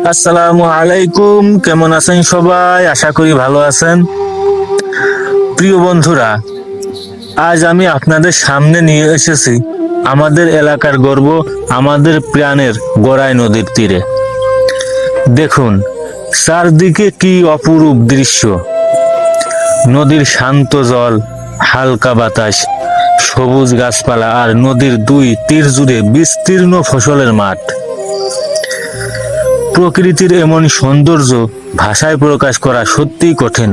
আসসালামু আলাইকুম, কেমন আছেন সবাই? আশা করি ভালো আছেন। প্রিয় বন্ধুরা, আজ আমি আপনাদের সামনে নিয়ে এসেছি আমাদের এলাকার গর্ব, আমাদের প্রাণের গড়াই নদীর তীরে। দেখুন চারদিকে কি অপরূপ দৃশ্য। নদীর শান্ত জল, হালকা বাতাস, সবুজ গাছপালা আর নদীর দুই তীর জুড়ে বিস্তীর্ণ ফসলের মাঠ। প্রকৃতির এমন সৌন্দর্য ভাষায় প্রকাশ করা সত্যিই কঠিন।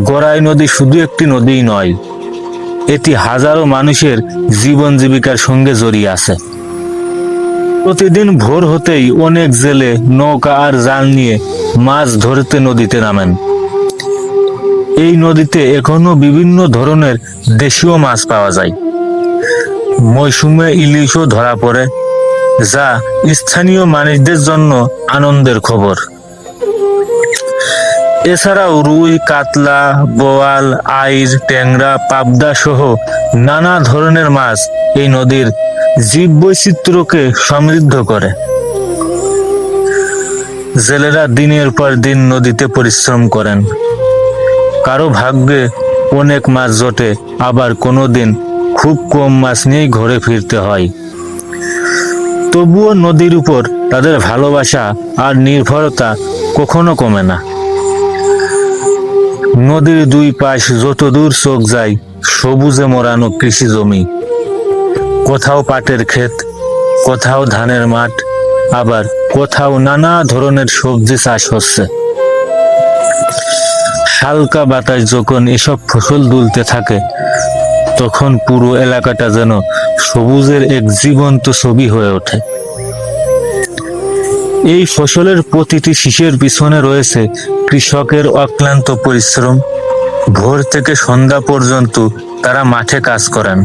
গড়াই নদী শুধু একটি নদীই নয়, এটি হাজারো মানুষের জীবন জীবিকার সঙ্গে জড়িয়ে আছে। প্রতিদিন ভোর হতেই অনেক জেলে নৌকা আর জাল নিয়ে মাছ ধরতে নদীতে নামেন। এই নদীতে এখনো বিভিন্ন ধরনের দেশীয় মাছ পাওয়া যায়। মৌসুমে ইলিশও ধরা পড়ে, যা স্থানীয় মানুষদের জন্য আনন্দের খবর। এছাড়াও রুই, কাতলা, বোয়াল, আইড়, ট্যাংরা, পাবদা সহ নানা ধরনের মাছ এই নদীর জীববৈচিত্র্যকে সমৃদ্ধ করে। জেলেরা দিনের পর দিন নদীতে পরিশ্রম করেন। কারো ভাগ্যে অনেক মাছ জোটে, আবার কোনো দিন খুব কম মাছ নিয়েই ঘরে ফিরতে হয়। তবুও নদীর উপর তাদের ভালোবাসা আর নির্ভরতা কখনো কমে না। নদীর দুই পাশ যতদূর চোখ যায় সবুজে মোড়ানো কৃষি জমি। কোথাও পাটের ক্ষেত, কোথাও ধানের মাঠ, আবার কোথাও নানা ধরনের সবজি চাষ হচ্ছে। হালকা বাতাস যখন এসব ফসল দুলতে থাকে, তখন পুরো এলাকাটা যেন সবুজের এক জীবন্ত ছবি হয়ে ওঠে। এই ফসলের প্রতিটি শীষের পিছনে রয়েছে কৃষকের অক্লান্ত পরিশ্রম। ভোর থেকে সন্ধ্যা পর্যন্ত তারা মাঠে কাজ করেন,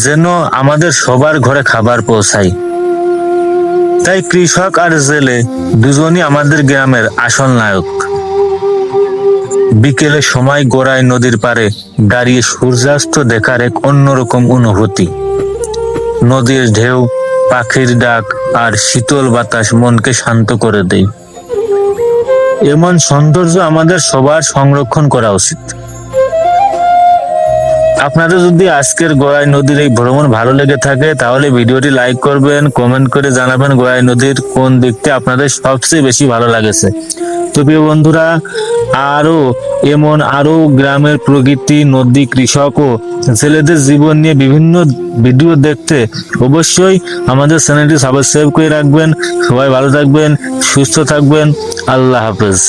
যেন আমাদের সবার ঘরে খাবার পৌঁছায়। তাই কৃষক আর জেলে দুজনই আমাদের গ্রামের আসল নায়ক। বিকেলে সময় গড়াই নদীর পাড়ে দাঁড়িয়ে সূর্যাস্ত দেখার এক অন্যরকম অনুভূতি। নদীর ঢেউ, পাখির ডাক আর শীতল বাতাস মনকে শান্ত করে দেয়। এমন সৌন্দর্য আমাদের সবার সংরক্ষণ করা উচিত। আপনাদের যদি আজকের গড়াই নদীর এই ভ্রমণ ভালো লেগে থাকে, তাহলে ভিডিওটি লাইক করবেন, কমেন্ট করে জানাবেন গড়াই নদীর কোন দিকটা আপনাদের সবচেয়ে বেশি ভালো লাগেছে। তো প্রিয় বন্ধুরা, আরো গ্রামের প্রকৃতি, নদী, কৃষক ও জেলেদের জীবন নিয়ে বিভিন্ন ভিডিও দেখতে অবশ্যই আমাদের চ্যানেলটি সাবস্ক্রাইব করে রাখবেন। সবাই ভালো থাকবেন, সুস্থ থাকবেন। আল্লাহ হাফেজ।